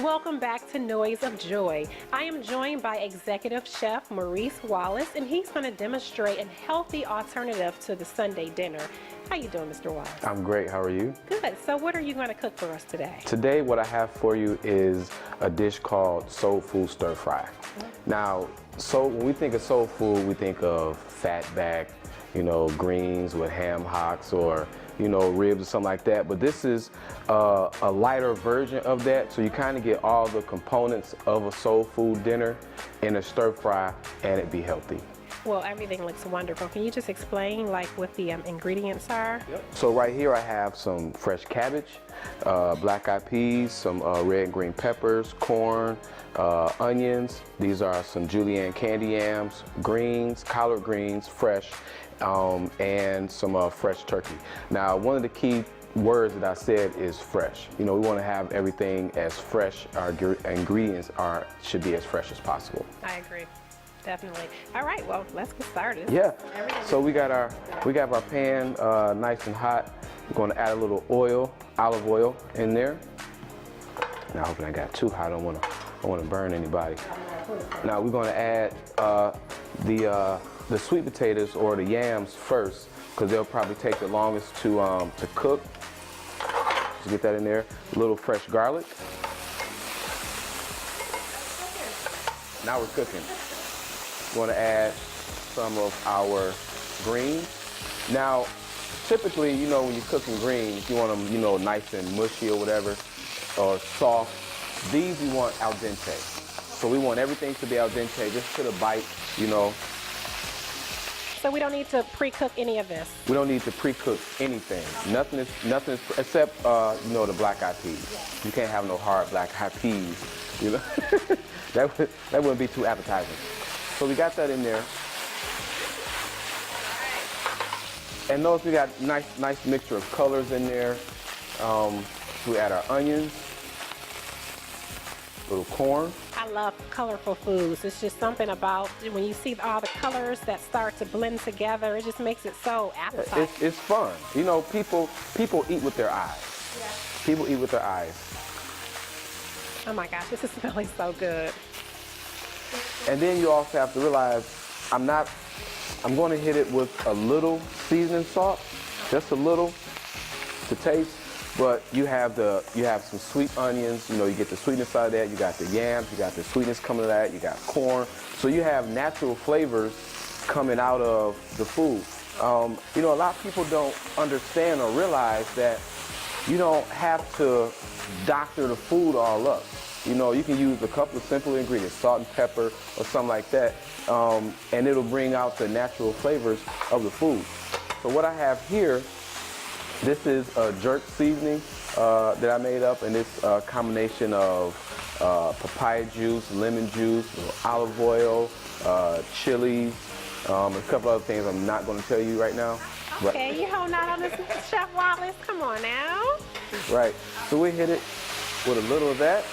Welcome back to Noise of Joy. I am joined by Executive Chef Maurice Wallace, and he's going to demonstrate a healthy alternative to the Sunday dinner. How you doing, Mr. Wallace? I'm great. How are you? Good. So what are you going to cook for us today? Today, what I have for you is a dish called soul food stir fry. Now, when we think of soul food, we think of fatback, greens with ham hocks or ribs or something like that. But this is a lighter version of that. So you kind of get all the components of a soul food dinner in a stir fry and it be healthy. Well, everything looks wonderful. Can you just explain like what the ingredients are? Yep. So right here I have some fresh cabbage, black eyed peas, some red and green peppers, corn, onions. These are some julienne candy yams, greens, collard greens, fresh, and some fresh turkey. Now, one of the key words that I said is fresh. We want to have everything as fresh. Our ingredients should be as fresh as possible. I agree. Definitely. All right, well, let's get started. Yeah. So we got our pan nice and hot. We're going to add a little oil, olive oil in there. Now, hoping I got too hot. I don't want to burn anybody. Now we're going to add the sweet potatoes or the yams first, because they'll probably take the longest to cook. Just get that in there. A little fresh garlic. Now we're cooking. We're going to add some of our greens. Now, typically, when you're cooking greens, you want them, nice and mushy or whatever, or soft. These we want al dente. So we want everything to be al dente, just to the bite, So we don't need to pre-cook any of this? We don't need to pre-cook anything. Nothing is except, the black eyed peas. Yeah. You can't have no hard black eyed peas, that wouldn't be too appetizing. So we got that in there. And notice we got nice mixture of colors in there. We add our onions, little corn. I love colorful foods. It's just something about when you see all the colors that start to blend together, it just makes it so appetizing. It's fun. People eat with their eyes. Yeah. People eat with their eyes. Oh my gosh, this is smelling so good. And then you also have to realize I'm going to hit it with a little seasoning salt, just a little to taste. But you have some sweet onions. You get the sweetness out of that. You got the yams. You got the sweetness coming out of that. You got corn. So you have natural flavors coming out of the food. A lot of people don't understand or realize that you don't have to doctor the food all up. You can use a couple of simple ingredients, salt and pepper or something like that, and it'll bring out the natural flavors of the food. So what I have here, this is a jerk seasoning that I made up, and it's a combination of papaya juice, lemon juice, olive oil, chilies, a couple other things I'm not going to tell you right now. Okay, you holding out on this, Chef Wallace. Come on now. Right. So we hit it with a little of that.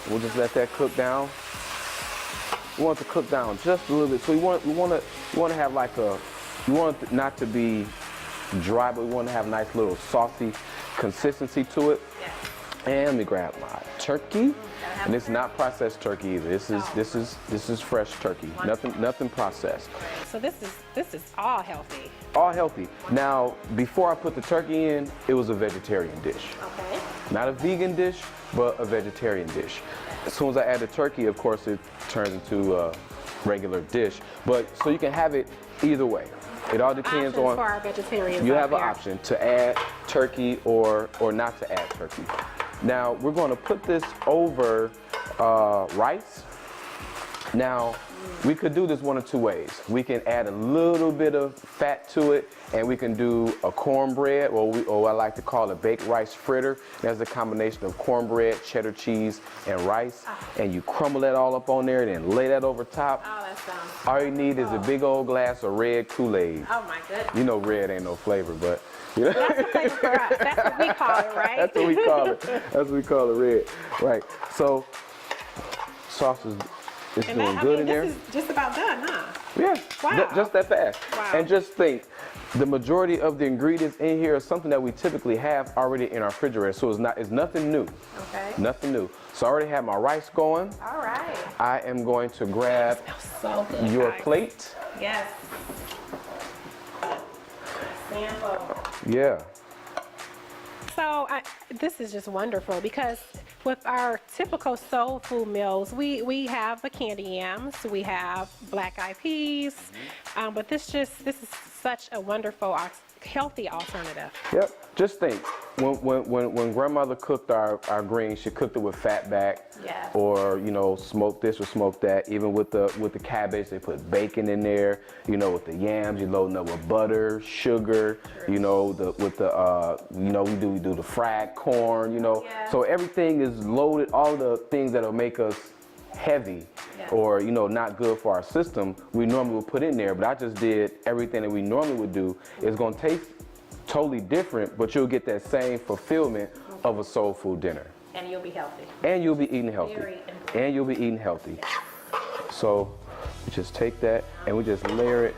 We'll just let that cook down. We want it to cook down just a little bit. So you want to have you want it not to be dry, but we want to have a nice little saucy consistency to it. Yeah. And let me grab my turkey. And it's not processed turkey either. This is fresh turkey. Nothing processed. So this is all healthy. All healthy. Now, before I put the turkey in, it was a vegetarian dish. Okay. Not a vegan dish, but a vegetarian dish. As soon as I add the turkey, of course, it turns into a regular dish. But so you can have it either way. It all depends on. For our vegetarians. You have an option to add turkey or not to add turkey. Now we're going to put this over rice. Now we could do this one of two ways. We can add a little bit of fat to it, and we can do a cornbread, or I like to call it baked rice fritter. That's a combination of cornbread, cheddar cheese, and rice. And you crumble that all up on there and then lay that over top. Oh, that sounds all you need is a big old glass of red Kool-Aid. Oh my goodness. Red ain't no flavor, but that's the flavor for us. That's what we call it, right? That's what we call it. That's what we call it, red. Right. So sauce is doing good in there. This is just about done, huh? Yeah. Wow. Just that fast. Wow. And just think, the majority of the ingredients in here are something that we typically have already in our refrigerator. So it's nothing new. Okay. Nothing new. So I already have my rice going. All right. I am going to grab So good, your guys. plate. Yes. Sample. Yeah. So this is just wonderful because with our typical soul food meals, we have the candy yams, we have black eyed peas, but this is such a wonderful, healthy alternative. Yep. Just think, when grandmother cooked our greens, she cooked it with fat back, Yes. or smoked this or smoked that. Even with the cabbage, they put bacon in there. With the yams, you loading up with butter, sugar. We do the fried corn. Yeah. So everything is loaded. All the things that'll make us heavy, Yes. or not good for our system, we normally would put in there. But I just did everything that we normally would do. It's gonna taste totally different, but you'll get that same fulfillment of a soul food dinner. And you'll be healthy. And you'll be eating healthy. Very important. And you'll be eating healthy. So we just take that and we just layer it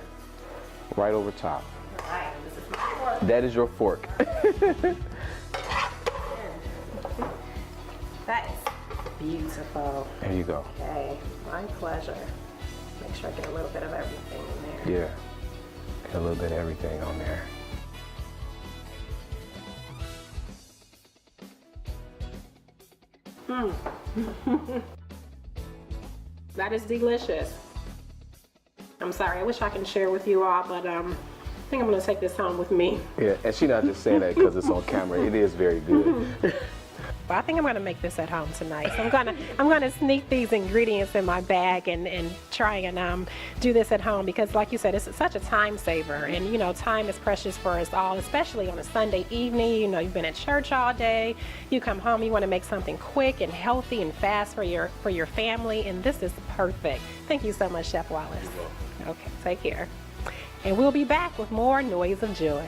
right over top. All right, this is my fork. That is your fork. That is beautiful. There you go. Okay, my pleasure. Make sure I get a little bit of everything in there. Yeah. Get a little bit of everything on there. That is delicious. I'm sorry, I wish I can share with you all, but I think I'm gonna take this home with me. Yeah, and she's not just saying that because it's on camera. It is very good. But I think I'm gonna make this at home tonight. So I'm gonna sneak these ingredients in my bag and try and do this at home, because like you said, it's such a time saver, and time is precious for us all, especially on a Sunday evening. You've been at church all day, you come home, you want to make something quick and healthy and fast for your family, and this is perfect. Thank you so much, Chef Wallace. Okay, take care. And we'll be back with more Noise of Joy.